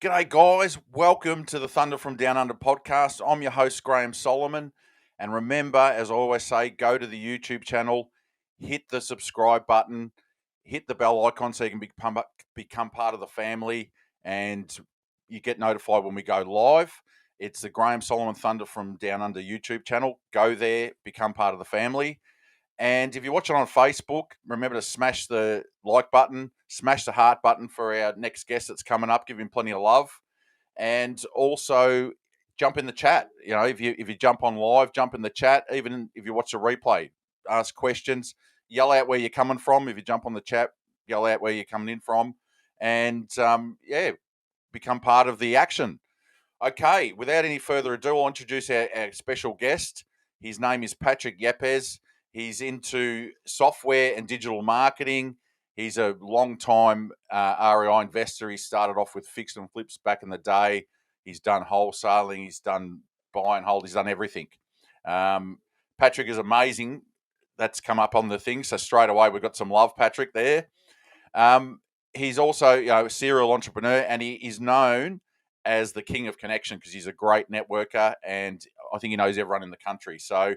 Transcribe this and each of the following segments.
G'day, guys. Welcome to the Thunder from Down Under podcast. I'm your host, Graham Solomon. And remember, as I always say, go to the YouTube channel, hit the subscribe button, hit the bell icon so you can become part of the family and you get notified when we go live. It's the Graham Solomon Thunder from Down Under YouTube channel. Go there, become part of the family. And if you're watching on Facebook, remember to smash the like button, smash the heart button for our next guest that's coming up. Give him plenty of love. And also jump in the chat. You know, if you jump on live, jump in the chat. Even if you watch the replay, ask questions, yell out where you're coming from. If you jump on the chat, yell out where you're coming in from. And, become part of the action. Okay, without any further ado, I'll introduce our special guest. His name is Patrick Yepez. He's into software and digital marketing. He's a long-time REI investor. He started off with fix and flips back in the day. He's done wholesaling. He's done buy and hold. He's done everything. Patrick is amazing. That's come up on the thing. So straight away, we've got some love, Patrick, there. He's also a serial entrepreneur, and he is known as the king of connection because he's a great networker, and I think he knows everyone in the country. So,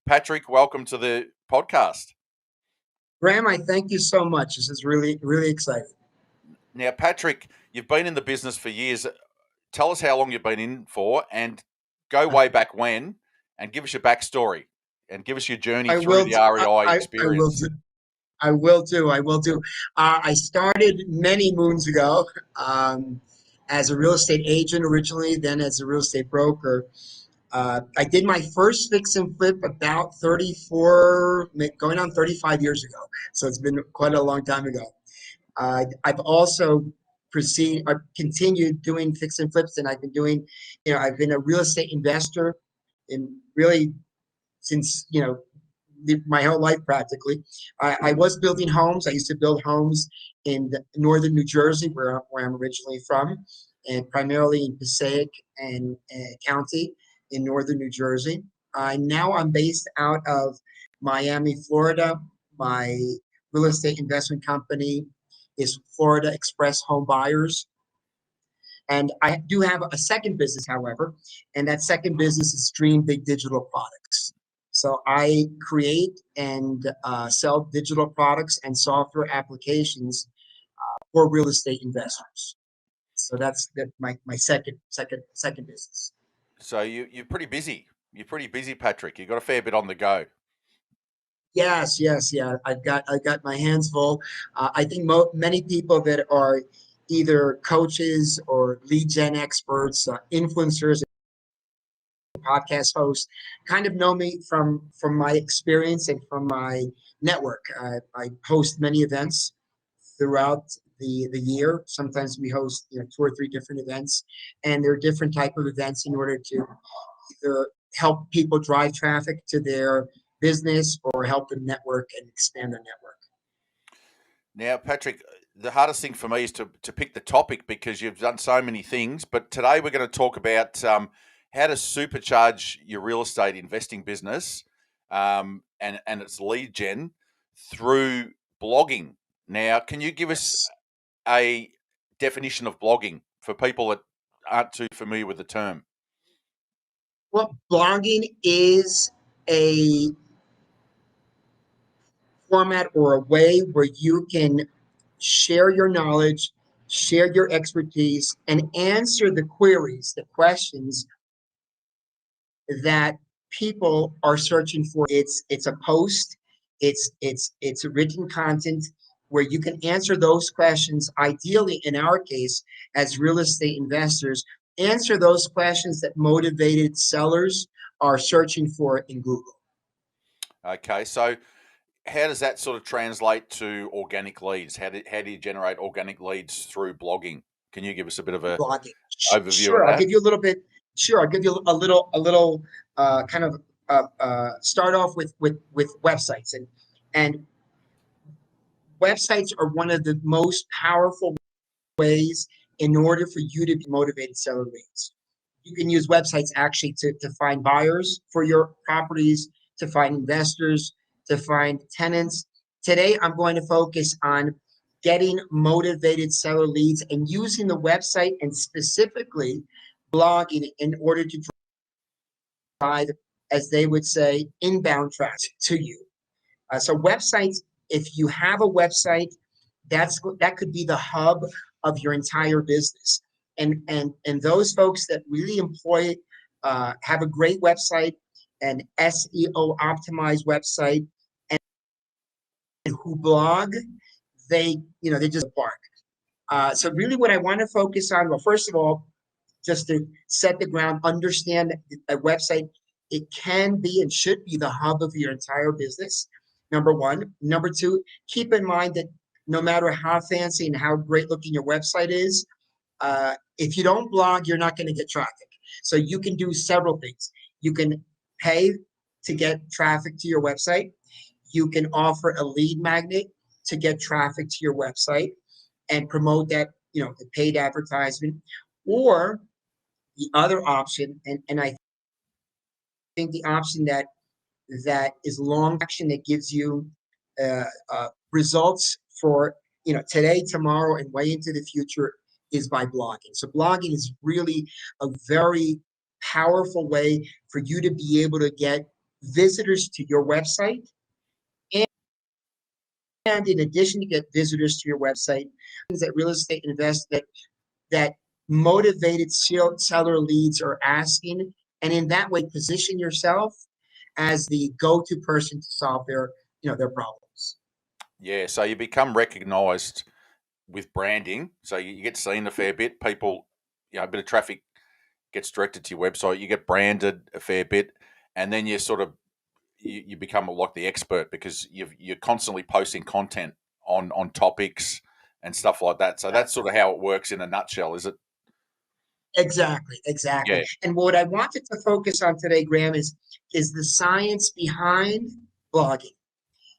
Patrick, welcome to the podcast. Graham, I thank you so much. This is really, really exciting. Now, Patrick, you've been in the business for years. Tell us how long you've been in for and go way back when and give us your backstory and give us your journey through the REI experience. I will do. I started many moons ago as a real estate agent originally, then as a real estate broker. I did my first fix and flip about 34, going on 35 years ago. So it's been quite a long time ago. I've also continued doing fix and flips, and I've been a real estate investor in really since, my whole life practically. I was building homes. I used to build homes in northern New Jersey, where I'm originally from, and primarily in Passaic and County in northern New Jersey. Now I'm based out of Miami, Florida. My real estate investment company is Florida Express Home Buyers. And I do have a second business, however, and that second business is Dream Big Digital Products. So I create and sell digital products and software applications for real estate investors. So that's my second business. So you're pretty busy. You're pretty busy, Patrick. You've got a fair bit on the go. Yes, yeah. I've got my hands full. I think many people that are either coaches or lead gen experts, influencers, podcast hosts, kind of know me from my experience and from my network. I host many events throughout the year. Sometimes we host 2 or 3 different events, and there are different type of events in order to either help people drive traffic to their business or help them network and expand their network. Now, Patrick, the hardest thing for me is to pick the topic because you've done so many things. But today we're going to talk about how to supercharge your real estate investing business and its lead gen through blogging. Now, can you give us a definition of blogging for people that aren't too familiar with the term? Well, blogging is a format or a way where you can share your knowledge, share your expertise, and answer the queries, the questions that people are searching for. It's a post, it's a written content where you can answer those questions. Ideally, in our case, as real estate investors, answer those questions that motivated sellers are searching for in Google. Okay, so how does that sort of translate to organic leads? How do you generate organic leads through blogging? Can you give us a bit of a overview sure, of that? I'll give you a little bit. Sure, I'll give you a little kind of start off with websites, and websites are one of the most powerful ways in order for you to be motivated seller leads. You can use websites actually to find buyers for your properties, to find investors, to find tenants. Today, I'm going to focus on getting motivated seller leads, and using the website and specifically blogging in order to drive, as they would say, inbound traffic to you. So websites, if you have a website, that could be the hub of your entire business. And those folks that really employ have a great website, an SEO optimized website, and who blog, they just bark. So really, what I want to focus on, well, first of all, just to set the ground, understand that a website, it can be and should be the hub of your entire business. Number one. Number two, keep in mind that no matter how fancy and how great looking your website is, if you don't blog, you're not going to get traffic. So you can do several things. You can pay to get traffic to your website. You can offer a lead magnet to get traffic to your website and promote that, the paid advertisement. Or the other option, and I think the option that is long action, that gives you results for today, tomorrow, and way into the future, is by blogging. So blogging is really a very powerful way for you to be able to get visitors to your website, and in addition to get visitors to your website, that real estate invest that motivated seller leads are asking, and in that way position yourself as the go-to person to solve their problems. Yeah, so you become recognized with branding, so you get seen a fair bit. People, a bit of traffic gets directed to your website. You get branded a fair bit, and then you sort of you become like the expert because you're constantly posting content on topics and stuff like that. So that's sort of how it works in a nutshell, is it? Exactly. Yeah. And what I wanted to focus on today, Graham, is the science behind blogging,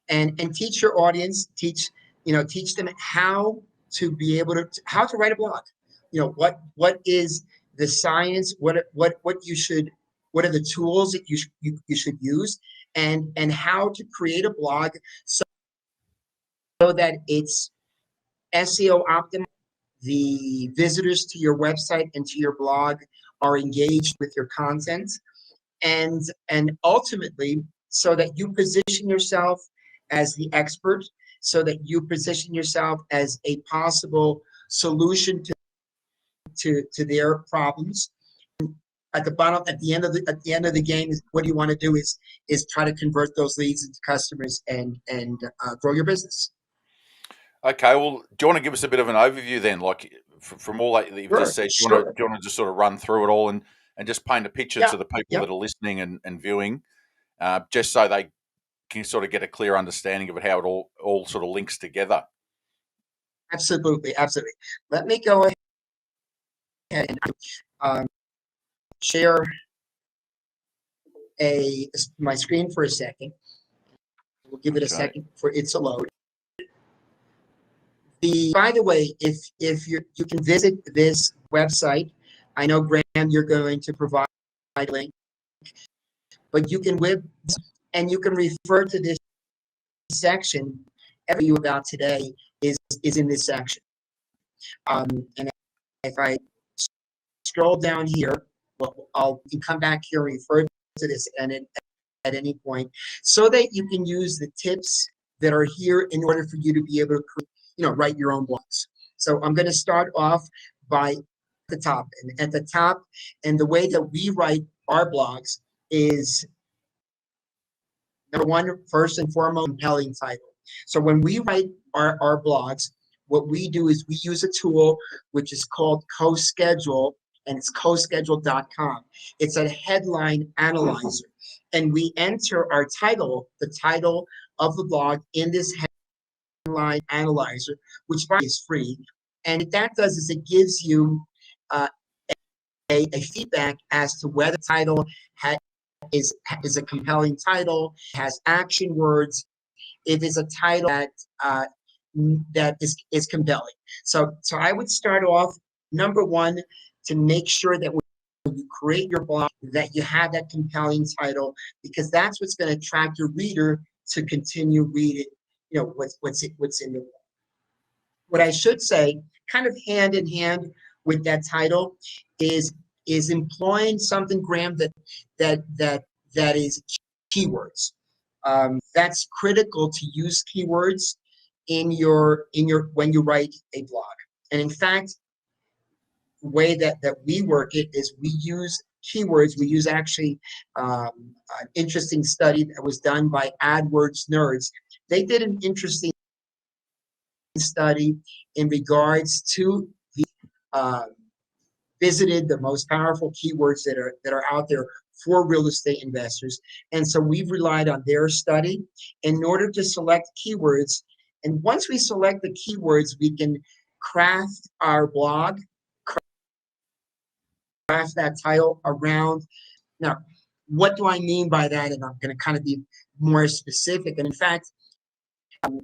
and teach your audience, teach them how to be able to how to write a blog. What is the science? What are the tools that you should use, and how to create a blog so that it's SEO optimized. The visitors to your website and to your blog are engaged with your content, and ultimately, so that you position yourself as the expert, so that you position yourself as a possible solution to their problems. At the end of the game, is what you want to do is try to convert those leads into customers and grow your business. Okay, well, do you want to give us a bit of an overview then, like from all that you've just said? Do you want to just sort of run through it all and just paint a picture to the people that are listening and viewing, just so they can sort of get a clear understanding of it, how it all sort of links together? Absolutely. Let me go ahead and share my screen for a second. We'll give it a second for it to load. By the way, if you can visit this website, I know, Graham, you're going to provide a link, but you can and you can refer to this section. Everything about today is in this section. And if I scroll down here, I'll come back here and refer to this at any point, so that you can use the tips that are here in order for you to be able to write your own blogs. So I'm going to start off by the top, and at the top, and the way that we write our blogs is, number one, first and foremost, compelling title. So when we write our blogs, what we do is we use a tool which is called CoSchedule, and it's coschedule.com. It's a headline analyzer, and we enter our title, the title of the blog, in this headline analyzer, which is free. And what that does is it gives you a feedback as to whether the title is a compelling title, has action words, if it's a title that is compelling. So I would start off, number one, to make sure that when you create your blog, that you have that compelling title, because that's what's going to attract your reader to continue reading, what's in the blog. what I should say, kind of hand in hand with that title, is employing something, Graham, that is keywords. That's critical to use keywords in your when you write a blog. And in fact, the way that we work it is we use keywords. We use actually an interesting study that was done by AdWords Nerds. They did an interesting study in regards to the uh, visited the most powerful keywords that are out there for real estate investors. And so we've relied on their study in order to select keywords. And once we select the keywords, we can craft our blog, craft that title around. Now, what do I mean by that? And I'm going to kind of be more specific. And in fact,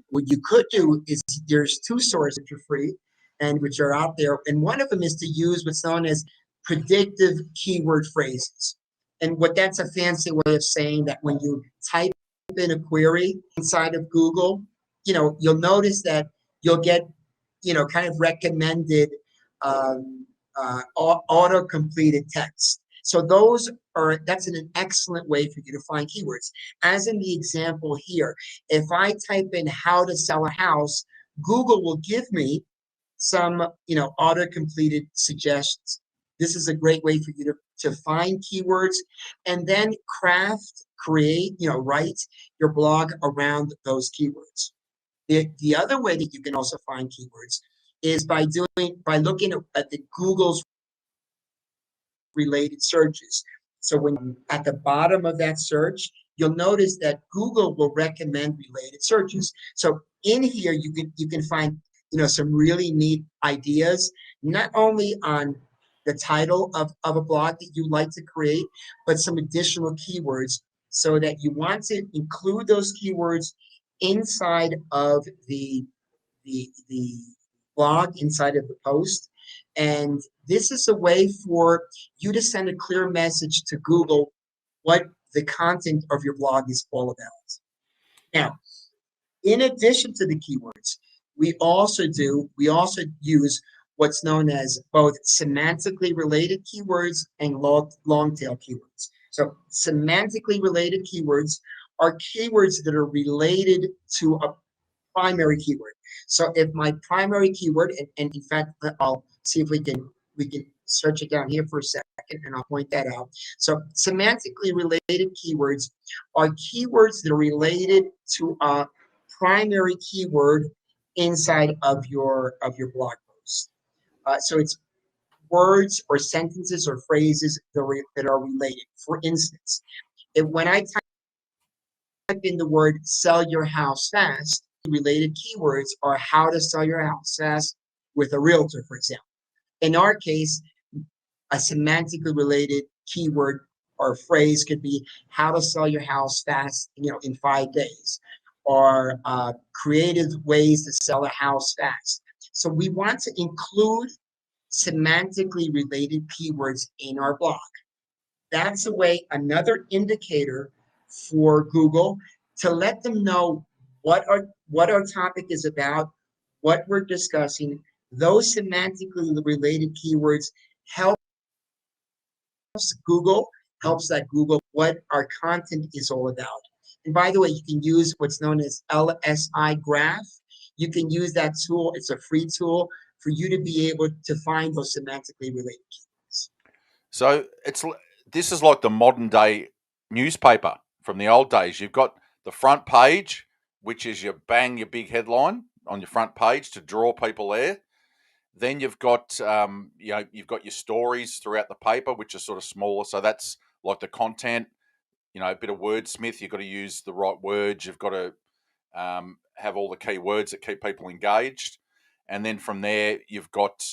what you could do is there's two sources which are free and which are out there. And one of them is to use what's known as predictive keyword phrases. And what that's a fancy way of saying that when you type in a query inside of Google, you'll notice that you'll get, kind of recommended auto-completed text. So that's an excellent way for you to find keywords. As in the example here, if I type in how to sell a house, Google will give me some, auto-completed suggestions. This is a great way for you to find keywords and then create, write your blog around those keywords. The other way that you can also find keywords is by looking at the Google's related searches. So when at the bottom of that search, you'll notice that Google will recommend related searches. So in here, you can find some really neat ideas, not only on the title of a blog that you like to create, but some additional keywords so that you want to include those keywords inside of the blog, inside of the post. And this is a way for you to send a clear message to Google what the content of your blog is all about. Now, in addition to the keywords, we also use what's known as both semantically related keywords and long tail keywords. So semantically related keywords are keywords that are related to a primary keyword. So if my primary keyword, and in fact, I'll see if we can search it down here for a second, and I'll point that out. So semantically related keywords are keywords that are related to a primary keyword inside of your blog post. So it's words or sentences or phrases that are related. For instance, when I type in the word "sell your house fast," related keywords are how to sell your house fast with a realtor, for example. In our case, a semantically related keyword or phrase could be how to sell your house fast, in 5 days, or creative ways to sell a house fast. So we want to include semantically related keywords in our blog. That's another indicator for Google to let them know what our topic is about, what we're discussing. Those semantically related keywords helps Google what our content is all about. And by the way, you can use what's known as LSI Graph. You can use that tool. It's a free tool for you to be able to find those semantically related keywords. So this is like the modern day newspaper from the old days. You've got the front page, which is your big headline on your front page to draw people there. Then you've got you've got your stories throughout the paper, which are sort of smaller. So that's like the content, a bit of wordsmith. You've got to use the right words. You've got to have all the key words that keep people engaged. And then from there, you've got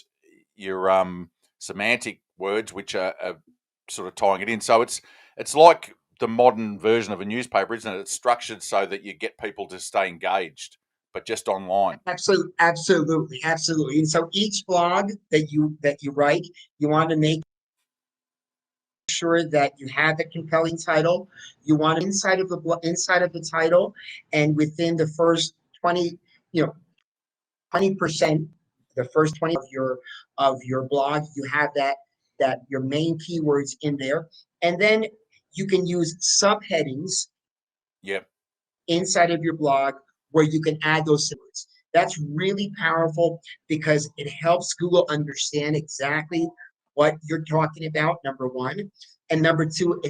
your semantic words, which are sort of tying it in. So it's like the modern version of a newspaper, isn't it? It's structured so that you get people to stay engaged, but just online. Absolutely. And so each blog that you write, you want to make sure that you have a compelling title. You want inside of the title, and within the first 20, 20%, the first 20 of your blog, you have that your main keywords in there, and then you can use subheadings Yep. inside of your blog where you can add those keywords. That's really powerful because it helps Google understand exactly what you're talking about, number one. And number two,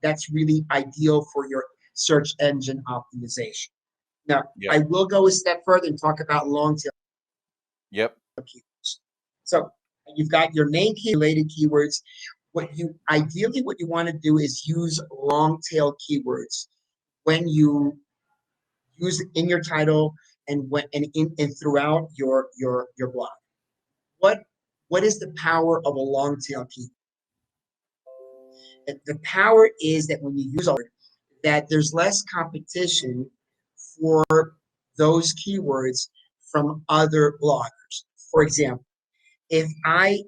that's really ideal for your search engine optimization. Now, Yep. I will go a step further and talk about long tail Yep. keywords. So you've got your main key related keywords. What you want to do is use long tail keywords when you use it in your title and throughout your blog. What is the power of a long tail keyword? The power is that when you use that there's less competition for those keywords from other bloggers. For example, if I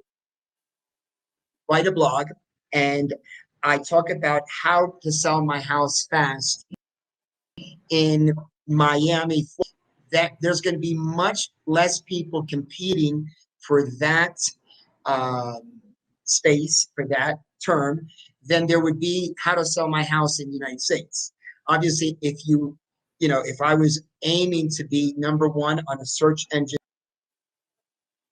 write a blog and I talk about how to sell my house fast in Miami, that there's going to be much less people competing for that space, for that term, than there would be how to sell my house in the United States. Obviously, if I was aiming to be number one on a search engine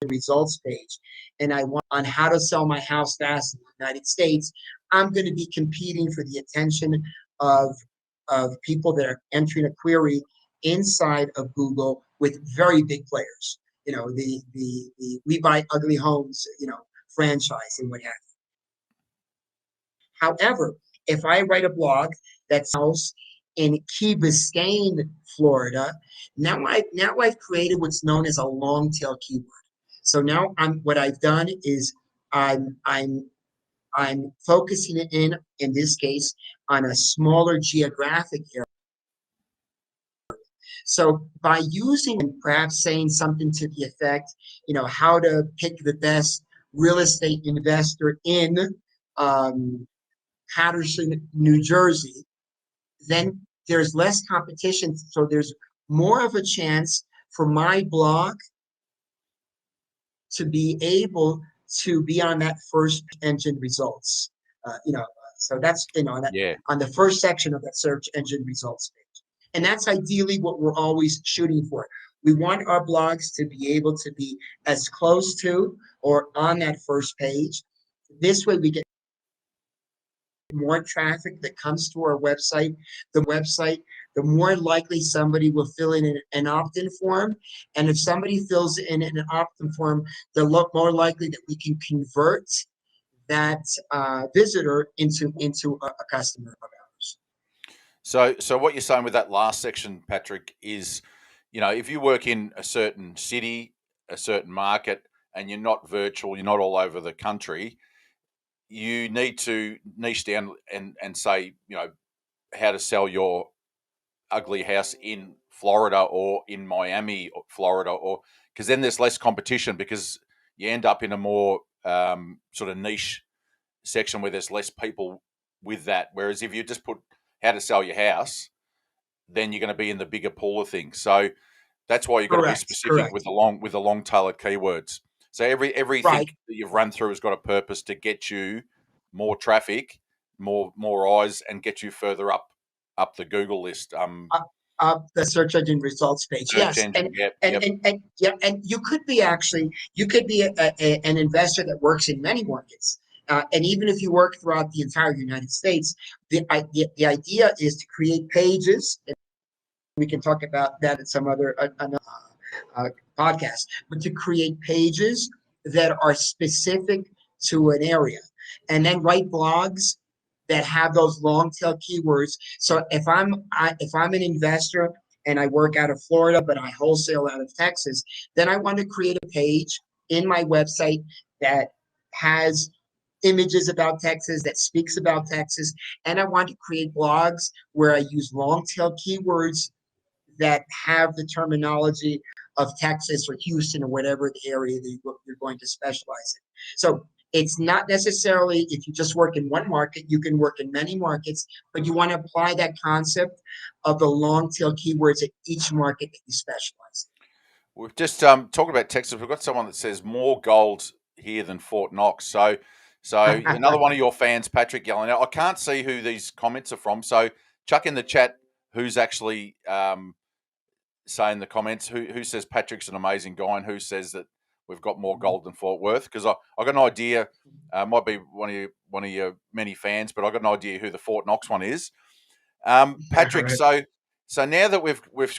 results page and I want on how to sell my house fast in the United States, I'm going to be competing for the attention of people that are entering a query inside of Google with very big players. The We Buy Ugly Homes, franchise and what have you. However, if I write a blog that's house in Key Biscayne, Florida, now I've created what's known as a long tail keyword. So now what I've done is I'm focusing it in this case on a smaller geographic area. So by using and perhaps saying something to the effect, how to pick the best real estate investor in Patterson, New Jersey, then there's less competition. So there's more of a chance for my blog to be able to be on that first engine results. So that's on the first section of that search engine results page. And that's ideally what we're always shooting for. We want our blogs to be able to be as close to or on that first page. This way we get more traffic that comes to our website, the more likely somebody will fill in an opt-in form. And if somebody fills in an opt-in form, they're more likely that we can convert that visitor into a customer of ours. So what you're saying with that last section, Patrick, is, if you work in a certain city, a certain market, and you're not virtual, you're not all over the country, you need to niche down and say, how to sell your ugly house in Florida or in Miami, Florida, or because then there's less competition because you end up in a more sort of niche section where there's less people with that. Whereas if you just put how to sell your house, then you're going to be in the bigger pool of things. So that's why you've got to be specific with the long tailored keywords. So everything that you've run through has got a purpose to get you more traffic, more eyes, and get you further up the Google list. Up the search engine results page. Yes, and you could be an investor that works in many markets. And even if you work throughout the entire United States, the idea is to create pages. And we can talk about that in some other podcast. But to create pages that are specific to an area, and then write blogs that have those long tail keywords. So if I'm an investor and I work out of Florida, but I wholesale out of Texas, then I want to create a page in my website that has images about Texas, that speaks about Texas, and I want to create blogs where I use long tail keywords that have the terminology of Texas or Houston or whatever the area that you're going to specialize in. So it's not necessarily if you just work in one market, you can work in many markets, but you want to apply that concept of the long tail keywords at each market that you specialize in. We've just talked about Texas. We've got someone that says more gold here than Fort Knox. So another one of your fans, Patrick, yelling out. I can't see who these comments are from. So chuck in the chat who's actually saying the comments. Who says Patrick's an amazing guy, and who says that we've got more gold than Fort Worth? Because I got an idea. Might be one of your many fans, but I got an idea who the Fort Knox one is. Patrick, Right. so now that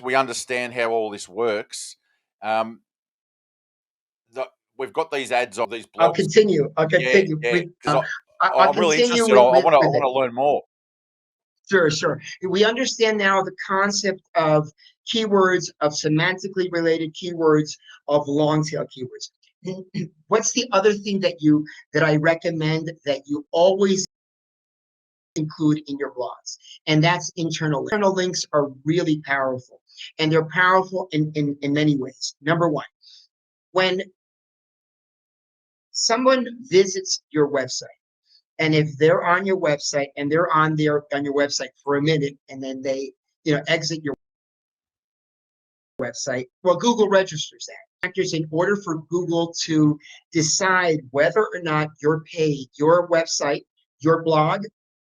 we understand how all this works. Um, we've got these ads on these I'll blogs. continue. I'll Yeah, continue yeah. with. Because I'll I'm really continue interested. I want with it. to learn more. Sure, sure. We understand now the concept of keywords, of semantically related keywords, of long tail keywords. What's the other thing that I recommend that you always include in your blogs? And that's internal links. Internal links are really powerful, and they're powerful in many ways. Number one, when someone visits your website, and if they're on your website and they're on your website for a minute and then they exit your website, well, Google registers that. Factors in order for Google to decide whether or not your page, your website, your blog,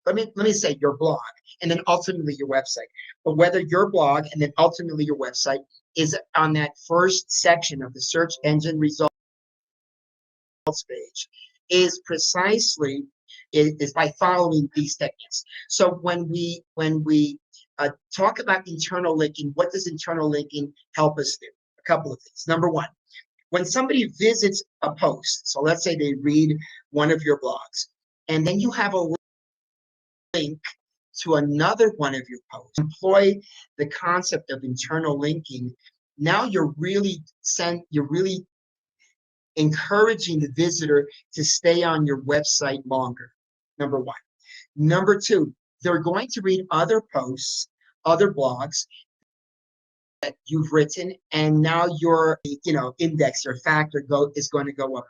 let me say your blog, and then ultimately your website, but whether your blog and then ultimately your website is on that first section of the search engine results page is precisely is by following these techniques. So when we talk about internal linking, what does internal linking help us do? A couple of things. Number one, when somebody visits a post, so let's say they read one of your blogs, and then you have a link to another one of your posts, employ the concept of internal linking. Now you're really encouraging the visitor to stay on your website longer. Number one. Number two, they're going to read other posts, other blogs that you've written, and now your index or factor is going to go up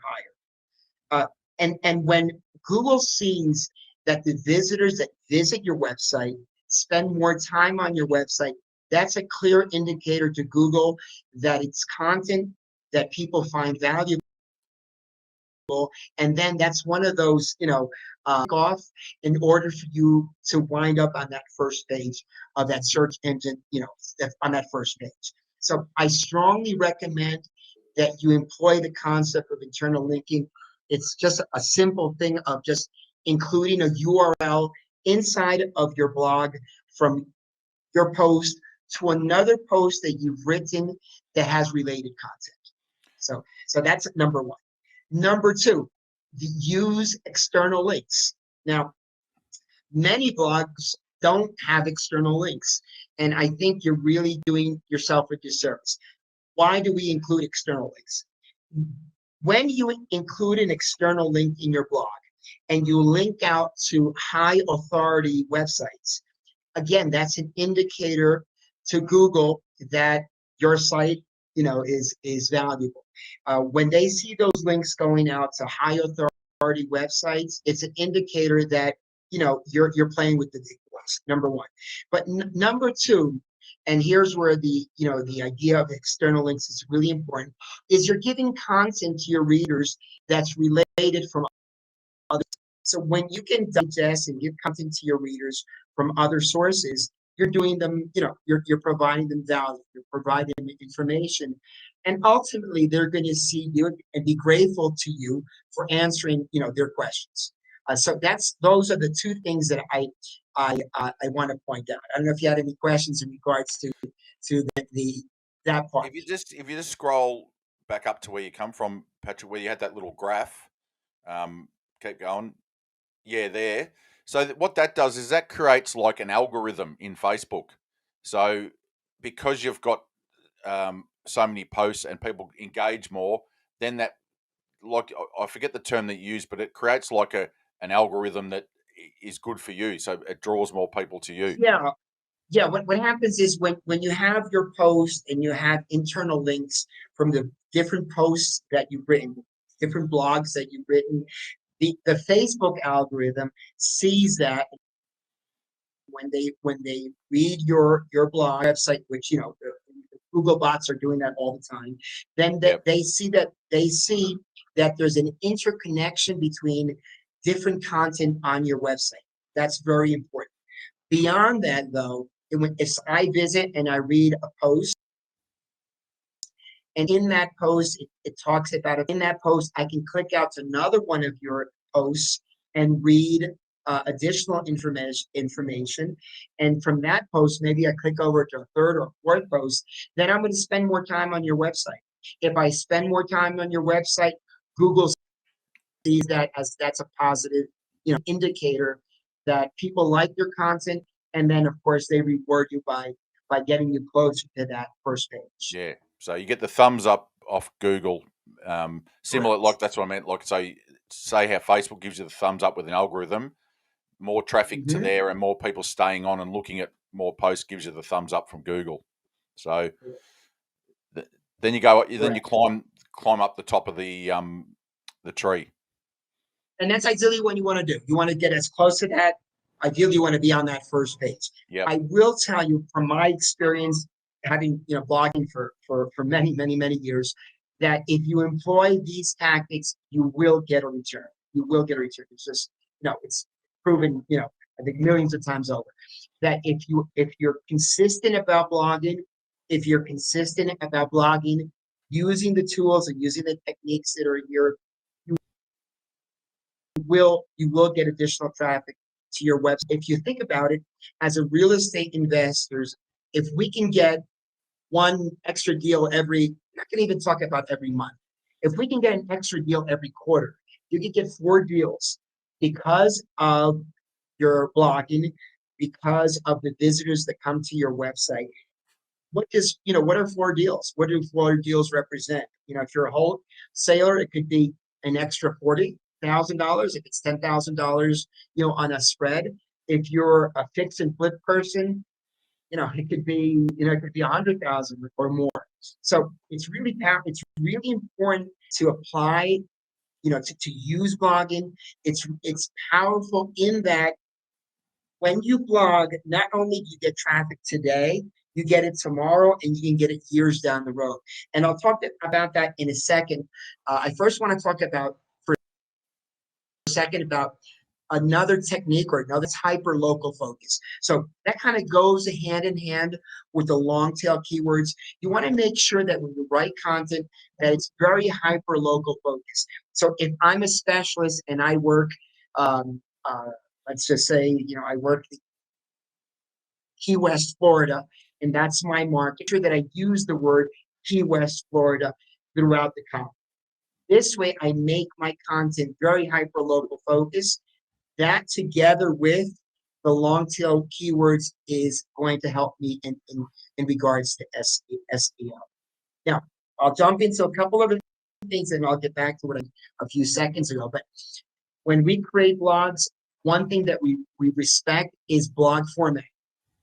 higher. And when Google sees that the visitors that visit your website spend more time on your website, that's a clear indicator to Google that it's content that people find valuable. And then that's one of those, off in order for you to wind up on that first page of that search engine, on that first page. So I strongly recommend that you employ the concept of internal linking. It's just a simple thing of just including a URL inside of your blog from your post to another post that you've written that has related content. So that's number one. Number two, use external links. Now, many blogs don't have external links, and I think you're really doing yourself a disservice. Why do we include external links? When you include an external link in your blog and you link out to high authority websites, again, that's an indicator to Google that your site, is valuable. When they see those links going out to high authority websites, it's an indicator that you're playing with the big boys. Number one, but number two, and here's where the idea of external links is really important, is you're giving content to your readers that's related from others. So when you can digest and give content to your readers from other sources, you're doing them, you're providing them value, you're providing them information, and ultimately they're going to see you and be grateful to you for answering, their questions. So those are the two things that I want to point out. I don't know if you had any questions in regards to that part. If you just scroll back up to where you come from, Patrick, where you had that little graph, keep going. Yeah, there. So what that does is that creates like an algorithm in Facebook. So because you've got so many posts and people engage more, then that, like, I forget the term that you use, but it creates like an algorithm that is good for you. So it draws more people to you. Yeah. Yeah, what happens is when you have your post and you have internal links from the different posts that you've written, different blogs that you've written, the Facebook algorithm sees that when they read your blog website, which Google bots are doing that all the time. Then Yep. they see that there's an interconnection between different content on your website. That's very important. Beyond that, though, if I visit and I read a post, and in that post, it talks about it. In that post, I can click out to another one of your posts and read additional information. And from that post, maybe I click over to a third or fourth post, then I'm going to spend more time on your website. If I spend more time on your website, Google sees that as that's a positive, indicator that people like your content, and then of course they reward you by getting you closer to that first page. Yeah. So you get the thumbs up off Google. Similar, Correct. like that's what I meant. Like, so say how Facebook gives you the thumbs up with an algorithm, more traffic to there and more people staying on and looking at more posts gives you the thumbs up from Google. So then you go, then you climb up the top of the tree. And that's ideally what you want to do. You want to get as close to that. Ideally, you want to be on that first page. Yep. I will tell you from my experience, having blogging for many years, that if you employ these tactics, you will get a return. You will get a return. It's just it's proven I think millions of times over that if you're consistent about blogging, using the tools and using the techniques that are here, you will get additional traffic to your website. If you think about it, as a real estate investors, if we can get one extra deal I'm not going to even talk about every month. If we can get an extra deal every quarter, you can get 4 deals because of your blogging, because of the visitors that come to your website. What are 4 deals? What do 4 deals represent? If you're a wholesaler, it could be an extra $40,000 if it's $10,000, on a spread. If you're a fix and flip person, it could be $100,000 or more. So it's really important to apply, to use blogging. It's powerful in that when you blog, not only do you get traffic today, you get it tomorrow, and you can get it years down the road. And I'll talk about that in a second. I first want to talk about another technique or another hyper local focus. So that kind of goes hand in hand with the long tail keywords. You want to make sure that when you write content that it's very hyper local focus. So if I'm a specialist and I work, let's just say, I work Key West, Florida, and that's my market. Make sure that I use the word Key West, Florida throughout the content. This way, I make my content very hyper local focus. That together with the long tail keywords is going to help me in regards to SEO. Now, I'll jump into a couple of things and I'll get back to what a few seconds ago. But when we create blogs, one thing that we respect is blog format.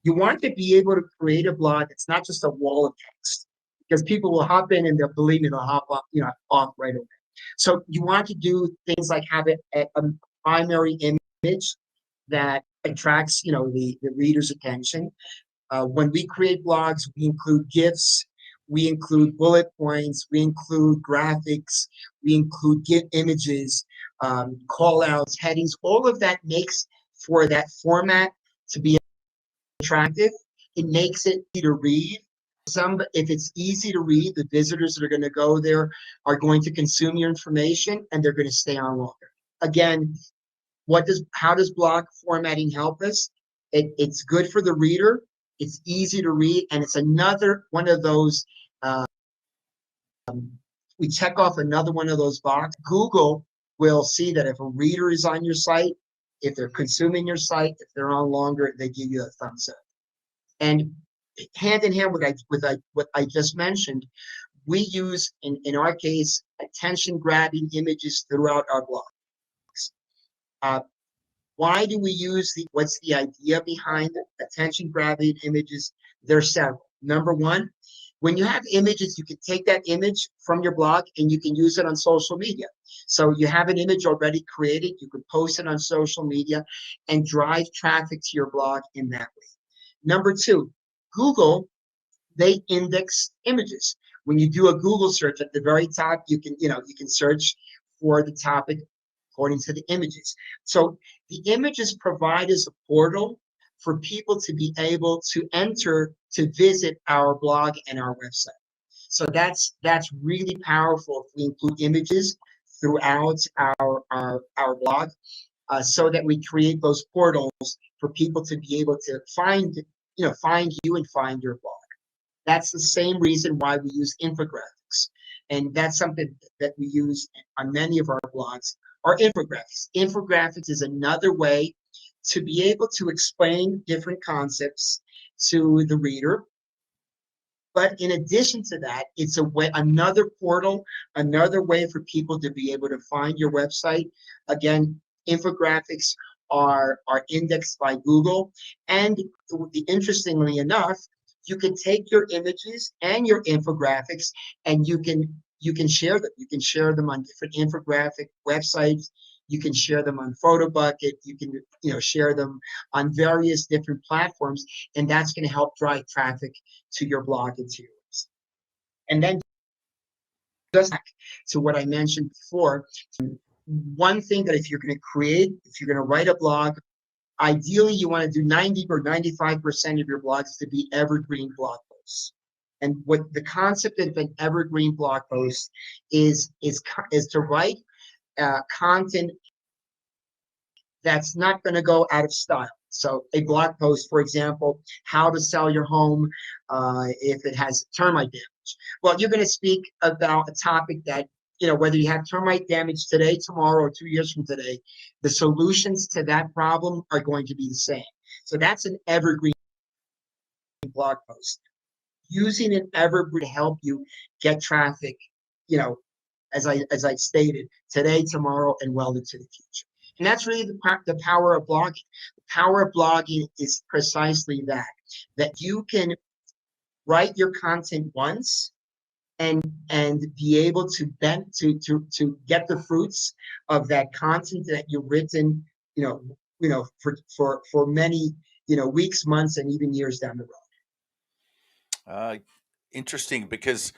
You want to be able to create a blog that's not just a wall of text, because people will hop in and they'll hop off right away. So you want to do things like have a primary image that attracts the reader's attention. When we create blogs, we include GIFs, we include bullet points, we include graphics, we include GIF images, call outs, headings. All of that makes for that format to be attractive. It makes it easy to read. If it's easy to read, the visitors that are going to go there are going to consume your information and they're going to stay on longer. Again, how does blog formatting help us? It's good for the reader. It's easy to read, and it's another one of those. We check off another one of those boxes. Google will see that if a reader is on your site, if they're consuming your site, if they're on longer, they give you a thumbs up. And hand in hand with what I just mentioned, we use, in our case, attention-grabbing images throughout our blogs. Why do we use what's the idea behind attention-grabbing images? There's several. Number one, when you have images, you can take that image from your blog and you can use it on social media. So you have an image already created, you can post it on social media and drive traffic to your blog in that way. Number two, Google they index images. When you do a Google search at the very top, you can search for the topic according to the images. So the images provide us a portal for people to be able to enter to visit our blog and our website. So that's really powerful if we include images throughout our blog, so that we create those portals for people to be able to find you and find your blog. That's the same reason why we use infographics. And that's something that we use on many of our blogs, are infographics. Infographics is another way to be able to explain different concepts to the reader. But in addition to that, it's another portal, another way for people to be able to find your website. Again, infographics are indexed by Google. And interestingly enough, you can take your images and your infographics and you can share them. You can share them on different infographic websites. You can share them on PhotoBucket. You can share them on various different platforms, and that's going to help drive traffic to your blog and to your website. And then just back to what I mentioned before, one thing that if you're going to write a blog, ideally you want to do 90 or 95% of your blogs to be evergreen blog posts. And what the concept of an evergreen blog post is to write content that's not going to go out of style. So a blog post, for example, how to sell your home if it has termite damage. Well, you're going to speak about a topic that, whether you have termite damage today, tomorrow, or 2 years from today, the solutions to that problem are going to be the same. So that's an evergreen blog post. Using an evergreen to help you get traffic, as I stated, today, tomorrow, and well into the future. And that's really the power of blogging. The power of blogging is precisely that you can write your content once and be able to get the fruits of that content that you've written, for many, weeks, months, and even years down the road. Interesting, because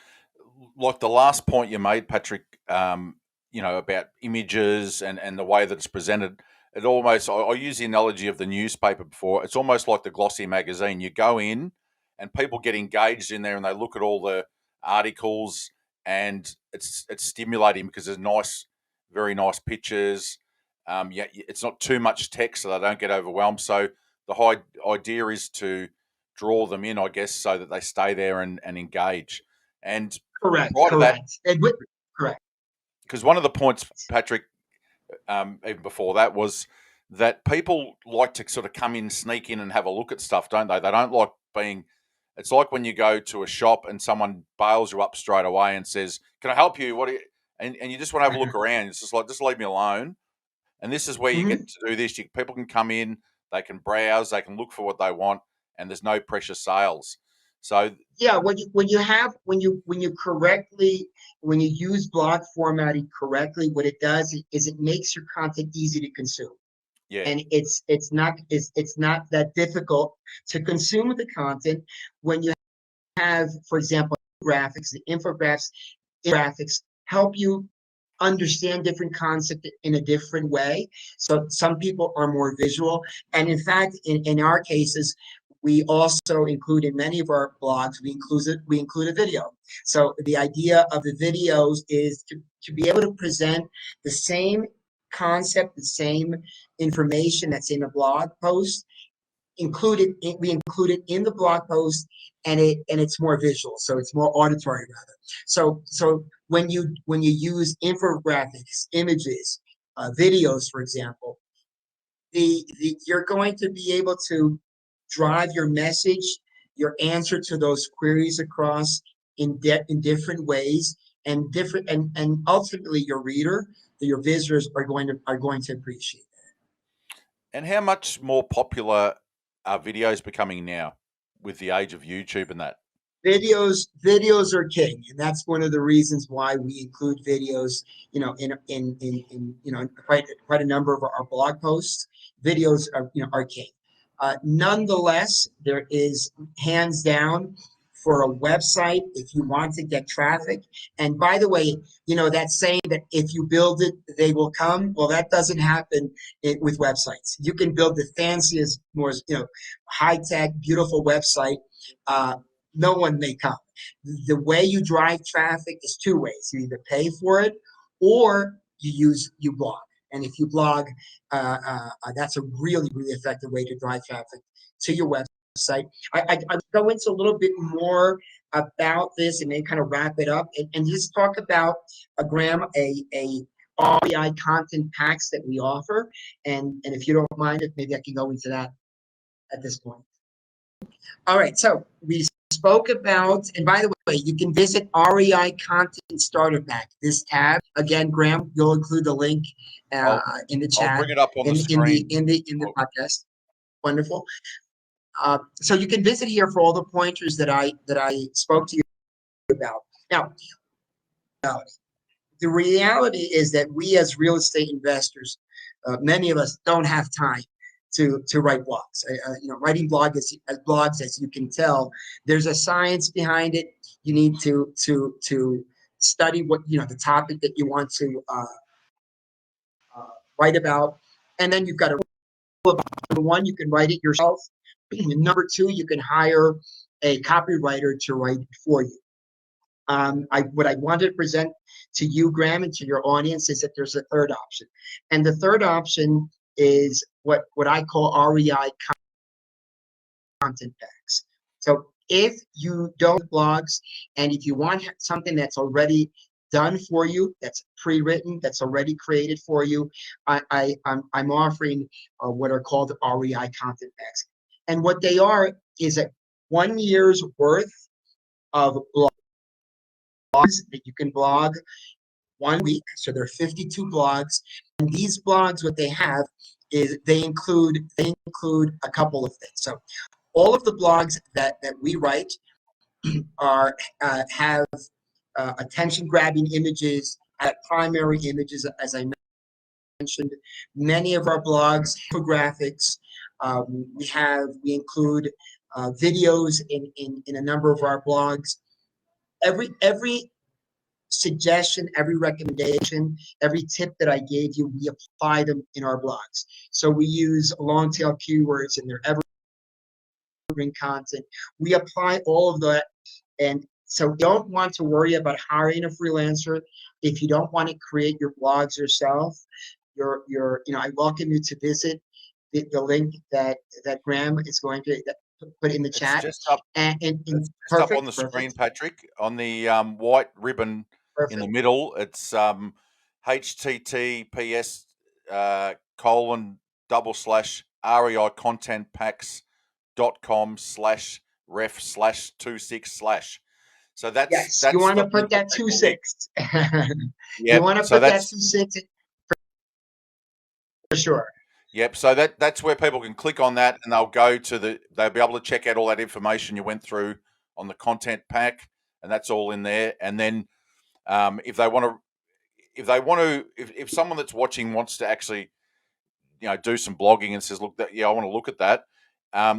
like the last point you made, Patrick, about images and the way that it's presented, it almost, I use the analogy of the newspaper before. It's almost like the glossy magazine. You go in and people get engaged in there and they look at all the articles, and it's stimulating because there's very nice pictures. It's not too much text, so they don't get overwhelmed. So the whole idea is to draw them in, I guess, so that they stay there and engage. And Correct. Correct. Because one of the points, Patrick, even before that, was that people like to sort of come in, sneak in, and have a look at stuff, don't they? They don't like being. It's like when you go to a shop and someone bails you up straight away and says, "Can I help you? What do you?" And you just want to have a look around. It's just like, just leave me alone. And this is where you get to do this. People can come in, they can browse, they can look for what they want, and there's no pressure sales. So yeah, when you use block formatting correctly, what it does is it makes your content easy to consume. yeah, And it's not that difficult to consume the content when you have, for example, graphics. The infographics help you understand different concepts in a different way. So some people are more visual, and in fact, in our cases, we also include in many of our blogs, we include a video. So the idea of the videos is to be able to present the same concept, the same information that's in a blog post, we include it in the blog post, and it's more visual, so it's more auditory rather. So when you use infographics, images, videos, for example, you're going to be able to drive your message, your answer to those queries across in different ways, and ultimately your visitors are going to appreciate that. And how much more popular are videos becoming now with the age of YouTube and that? Videos are king, and that's one of the reasons why we include videos, in quite a number of our blog posts. Videos are king. Nonetheless, there is hands down for a website if you want to get traffic. And by the way, that saying that if you build it, they will come. Well, that doesn't happen with websites. You can build the fanciest, more high-tech, beautiful website. No one may come. The way you drive traffic is two ways. You either pay for it or you blog. And if you blog, that's a really, really effective way to drive traffic to your website. I go into a little bit more about this and then kind of wrap it up and just talk about Graham, a REI content packs that we offer. And if you don't mind, if maybe I can go into that at this point. All right, so we spoke about, and by the way, you can visit REI Content Starter Pack. This tab again, Graham, you'll include the link in the chat. I'll bring it up on the screen. In the podcast. Wonderful. So you can visit here for all the pointers that I spoke to you about. Now, the reality is that we as real estate investors, many of us don't have time to write blogs. Writing blogs, as you can tell, there's a science behind it. You need to study what the topic that you want to write about, and then you've got to. Number one, you can write it yourself. Number two, you can hire a copywriter to write it for you. What I wanted to present to you, Graham, and to your audience is that there's a third option. And the third option is what I call REI content packs. So if you don't blogs and if you want something that's already done for you, that's pre-written, that's already created for you, I'm offering what are called REI content packs. And what they are is 1 year's worth of blogs that you can blog 1 week. So there are 52 blogs. And these blogs, what they have is they include a couple of things. So all of the blogs that we write have attention-grabbing images, primary images, as I mentioned. Many of our blogs, infographics. We include videos in a number of our blogs. Every suggestion, every recommendation, every tip that I gave you, we apply them in our blogs. So we use long tail keywords in their evergreen content. We apply all of that. And so you don't want to worry about hiring a freelancer if you don't want to create your blogs yourself. I welcome you to visit the link that Graham is going to put in the chat. Just up, it's up on the screen, Patrick, on the white ribbon in the middle. It's https reicontentpacks.com/ref/26/. So that's you want to put that 26. You want to put that 26 for sure. Yep. So that's where people can click on that, and they'll be able to check out all that information you went through on the content pack, and that's all in there. And then if someone that's watching wants to actually do some blogging and says, look, I want to look at that. I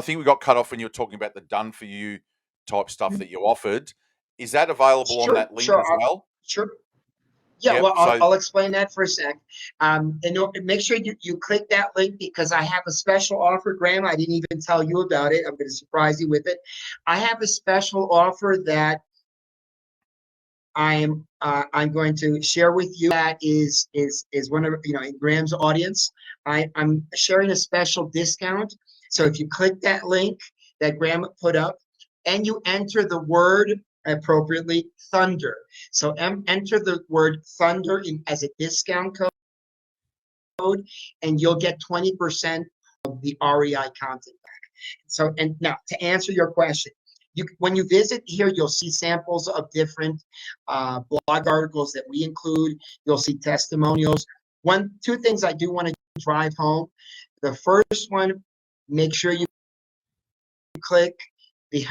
think we got cut off when you were talking about the done for you type stuff that you offered. Is that available on that link as well? Sure. Yeah, well, I'll explain that for a sec. And make sure you click that link because I have a special offer, Graham. I didn't even tell you about it. I'm going to surprise you with it. I have a special offer that I'm going to share with you. That is one of in Graham's audience. I'm sharing a special discount. So if you click that link that Graham put up, and you enter the word appropriately, thunder. So enter the word thunder as a discount code, and you'll get 20% of the REI content back. So, and now to answer your question, when you visit here, you'll see samples of different blog articles that we include. You'll see testimonials. Two things I do want to drive home. The first one, make sure you click the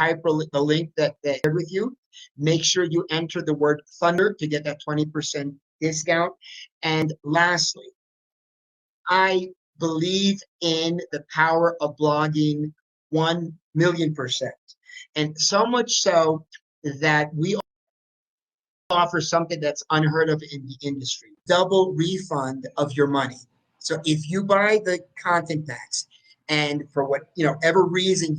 link that shared with you. Make sure you enter the word thunder to get that 20% discount. And lastly, I believe in the power of blogging 1,000,000%. And so much so that we offer something that's unheard of in the industry, double refund of your money. So if you buy the content packs and for whatever reason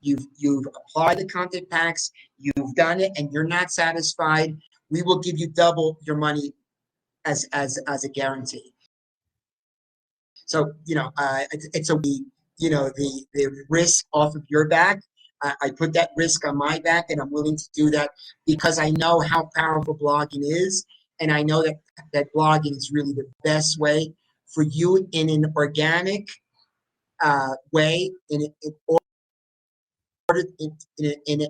you've applied the content packs, you've done it and you're not satisfied, we will give you double your money as a guarantee. So it's a the risk off of your back. I put that risk on my back, and I'm willing to do that because I know how powerful blogging is, and I know that blogging is really the best way for you in an organic way, in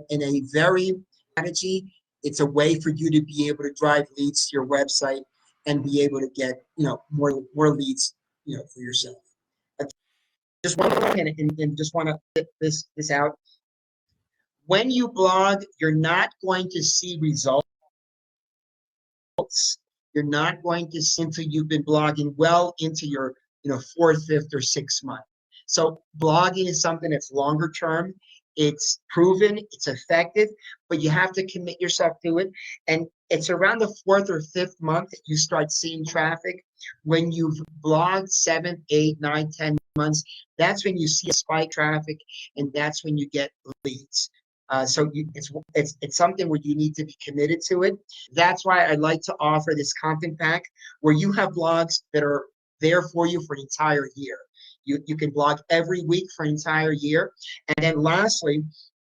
a very strategy. It's a way for you to be able to drive leads to your website and be able to get more leads for yourself. I just want to and just want to get this out. When you blog, you're not going to see results. You're not going to see until you've been blogging well into your fourth, fifth, or sixth month. So blogging is something that's longer term. It's proven, it's effective, but you have to commit yourself to it. And it's around the fourth or fifth month that you start seeing traffic. When you've blogged 7, 8, 9, 10 months, that's when you see a spike traffic, and that's when you get leads. So it's something where you need to be committed to it. That's why I like to offer this content pack where you have blogs that are there for you for an entire year. You can blog every week for an entire year. And then lastly,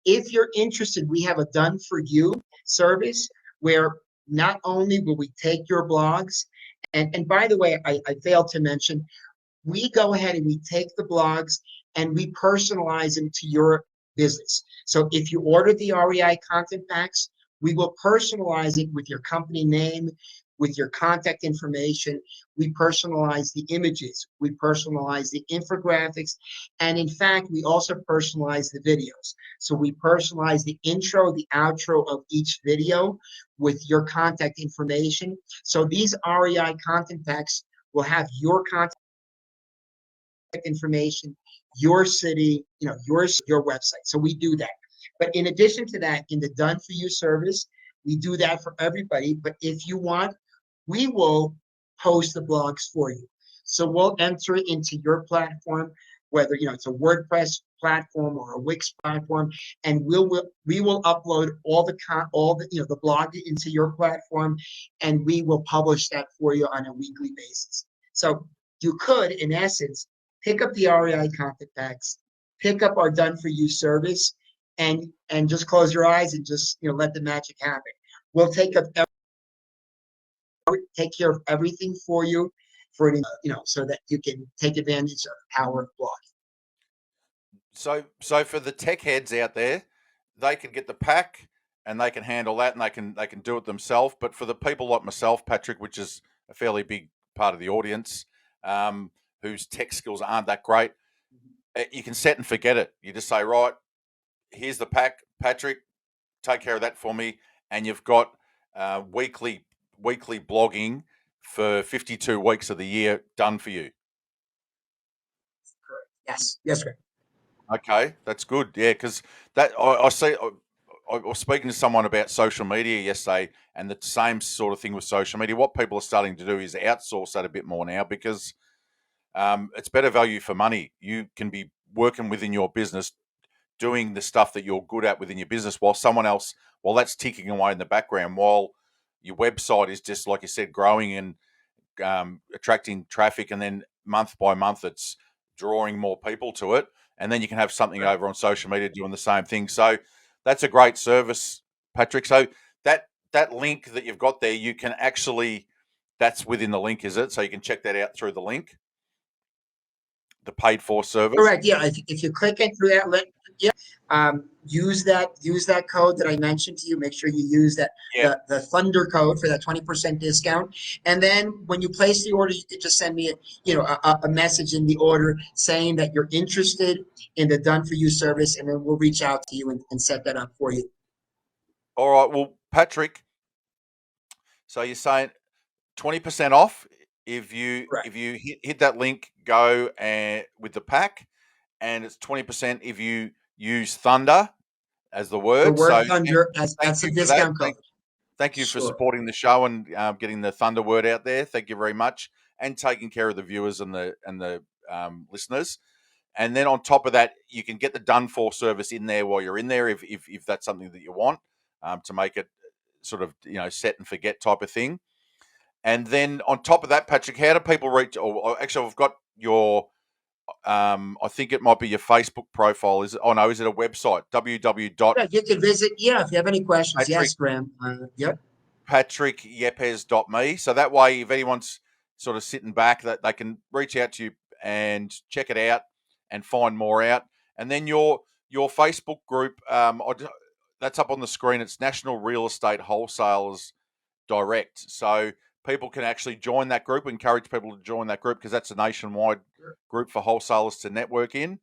if you're interested, we have a done for you service where not only will we take your blogs, and by the way, I failed to mention, we go ahead and we take the blogs and we personalize them to your business. So if you order the REI content packs, we will personalize it with your company name, with your contact information. We personalize the images, we personalize the infographics, and in fact, we also personalize the videos. So we personalize the intro, the outro of each video with your contact information. So these REI content packs will have your contact information, your city, your website. So we do that. But in addition to that, in the done for you service, we do that for everybody. But if you want, we will post the blogs for you. So we'll enter it into your platform, whether it's a WordPress platform or a Wix platform, and we will upload all the blog into your platform, and we will publish that for you on a weekly basis. So you could, in essence, pick up the REI content packs, pick up our done for you service, and just close your eyes and just let the magic happen. We'll take care of everything for you so that you can take advantage of the power of blogging. So for the tech heads out there, they can get the pack and they can handle that and they can do it themselves. But for the people like myself, Patrick, which is a fairly big part of the audience, whose tech skills aren't that great, you can set and forget it. You just say, right, here's the pack, Patrick, take care of that for me, and you've got weekly blogging for 52 weeks of the year done for you. Yes, sir. Okay, that's good. Yeah, because that I see. I was speaking to someone about social media yesterday, and the same sort of thing with social media. What people are starting to do is outsource that a bit more now because it's better value for money. You can be working within your business, doing the stuff that you're good at within your business, while that's ticking away in the background, while your website is just, like you said, growing and attracting traffic, and then month by month it's drawing more people to it, and then you can have something over on social media doing the same thing. So that's a great service, Patrick. So that link that you've got there, you can actually, that's within the link, is it? So you can check that out through the link, the paid for service. Correct. Yeah. If you click it through that link, yeah, use that code that I mentioned to you. Make sure you use that the Thunder code for that 20% discount. And then when you place the order, you can just send me a message in the order saying that you're interested in the done for you service, and then we'll reach out to you and set that up for you. All right. Well, Patrick, so you're saying 20% off if you hit that link, go with the pack, and it's 20% if you use Thunder as the The word. word So thunder, as thank that's a you for that. discount code. Thank you for Sure. supporting the show and getting the Thunder word out there. Thank you very much, and taking care of the viewers and the listeners. And then on top of that, you can get the done for service in there while you're in there, if that's something that you want, to make it sort of set and forget type of thing. And then on top of that, Patrick, how do people reach? Or actually, I've got your. I think it might be your Facebook profile. Is it? Oh no, is it a website? www. Yeah, you can visit. Yeah, if you have any questions. Patrick Yes, Graham. Yep. patrickyepez.me. So that way, if anyone's sort of sitting back, that they can reach out to you and check it out and find more out. And then your Facebook group, that's up on the screen. It's National Real Estate Wholesalers Direct. So people can actually join that group. Encourage people to join that group because that's a nationwide group for wholesalers to network in.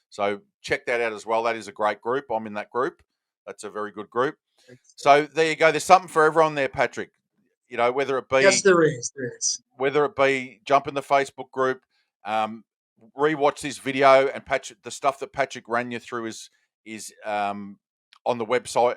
So check that out as well. That is a great group. I'm in that group. That's a very good group. So there you go. There's something for everyone there, Patrick. Whether it Yes, be there is. There is. jump in the Facebook group, rewatch this video, and Patrick, the stuff that Patrick ran you through is on the website.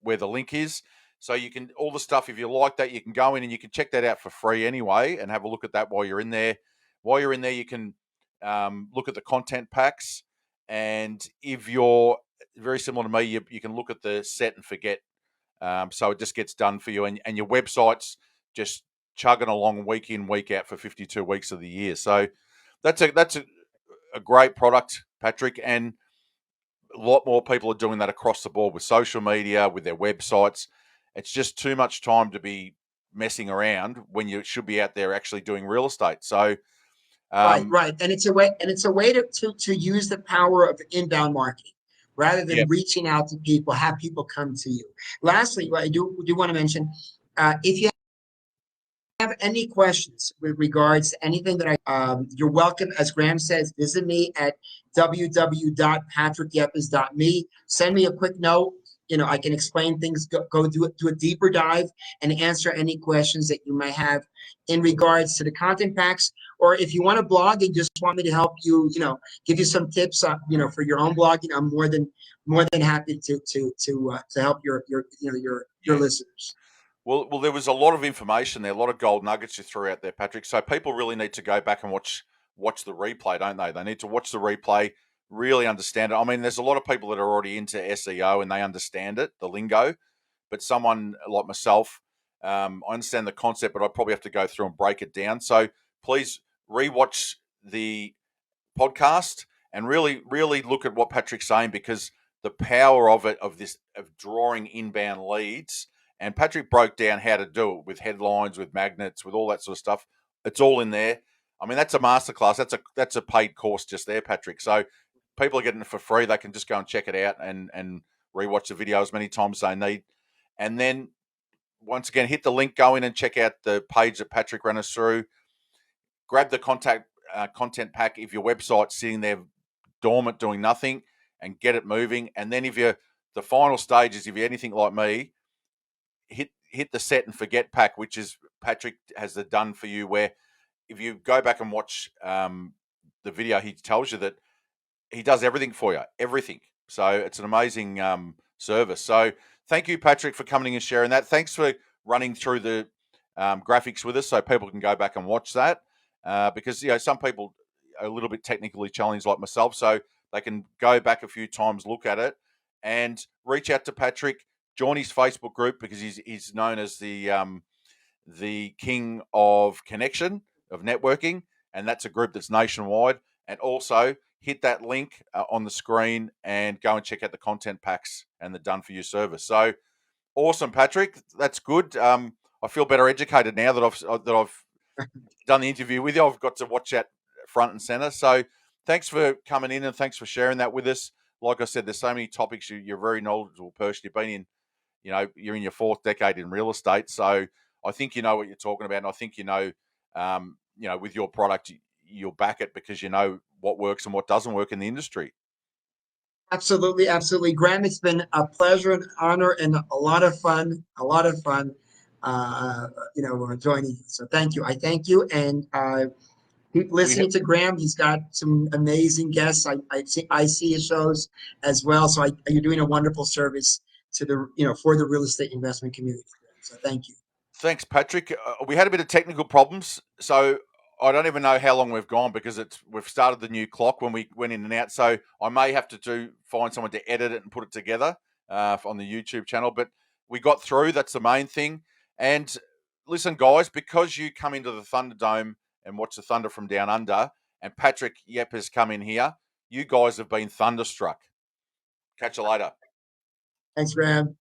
Where the link is. So you can all the stuff. If you like that, you can go in and you can check that out for free anyway, and have a look at that while you're in there. While you're in there, you can look at the content packs, and if you're very similar to me, you can look at the set and forget. So it just gets done for you, and your website's just chugging along week in, week out for 52 weeks of the year. So that's a great product, Patrick, and a lot more people are doing that across the board with social media, with their websites. It's just too much time to be messing around when you should be out there actually doing real estate. So Right. And it's a way to use the power of inbound marketing rather than yeah, reaching out to people, have people come to you. Lastly, what I do want to mention, if you have any questions with regards to anything that you're welcome, as Graham says, visit me at www.patrickyepez.me. Send me a quick note. I can explain things, go do a deeper dive and answer any questions that you may have in regards to the content packs. Or if you want to blog and just want me to help you, give you some tips, for your own blogging, I'm more than happy to help your yeah. listeners. Well, there was a lot of information there, a lot of gold nuggets you threw out there, Patrick. So people really need to go back and watch the replay, don't they? They need to watch the replay, really understand it. I mean, there's a lot of people that are already into SEO and they understand it, the lingo. But someone like myself, I understand the concept, but I probably have to go through and break it down. So please rewatch the podcast and really, really look at what Patrick's saying, because the power of drawing inbound leads. And Patrick broke down how to do it with headlines, with magnets, with all that sort of stuff. It's all in there. I mean, that's a masterclass. That's a paid course just there, Patrick. So people are getting it for free. They can just go and check it out and rewatch the video as many times as they need. And then once again, hit the link, go in and check out the page that Patrick ran us through. Grab the content pack if your website's sitting there dormant doing nothing, and get it moving. And then the final stage is, if you're anything like me, hit the set and forget pack, which is Patrick has the done for you, where if you go back and watch the video, he tells you that he does everything for you, everything. So it's an amazing service. So thank you, Patrick, for coming and sharing that. Thanks for running through the graphics with us so people can go back and watch that, because some people are a little bit technically challenged like myself, so they can go back a few times, look at it, and reach out to Patrick. Join his Facebook group, because he's known as the king of connection, of networking, and that's a group that's nationwide. And also hit that link on the screen and go and check out the content packs and the done for you service. So awesome, Patrick. That's good. I feel better educated now that I've done the interview with you. I've got to watch that front and center. So thanks for coming in and thanks for sharing that with us. Like I said, there's so many topics. You're a very knowledgeable person. You've been in, you're in your fourth decade in real estate. So I think you know what you're talking about. And I think with your product, you'll back it because you know what works and what doesn't work in the industry. Absolutely, absolutely. Graham, it's been a pleasure and honor and a lot of fun, joining you. So thank you. I thank you. And Keep listening to Graham. He's got some amazing guests. I see his shows as well. So you're doing a wonderful service to the for the real estate investment community. So thank you. Thanks, Patrick. We had a bit of technical problems, so I don't even know how long we've gone because we've started the new clock when we went in and out. So I may have to find someone to edit it and put it together on the YouTube channel. But we got through. That's the main thing. And listen, guys, because you come into the Thunderdome and watch the Thunder from Down Under, and Patrick Yepez come in here, you guys have been thunderstruck. Catch you later. Thanks, Graham.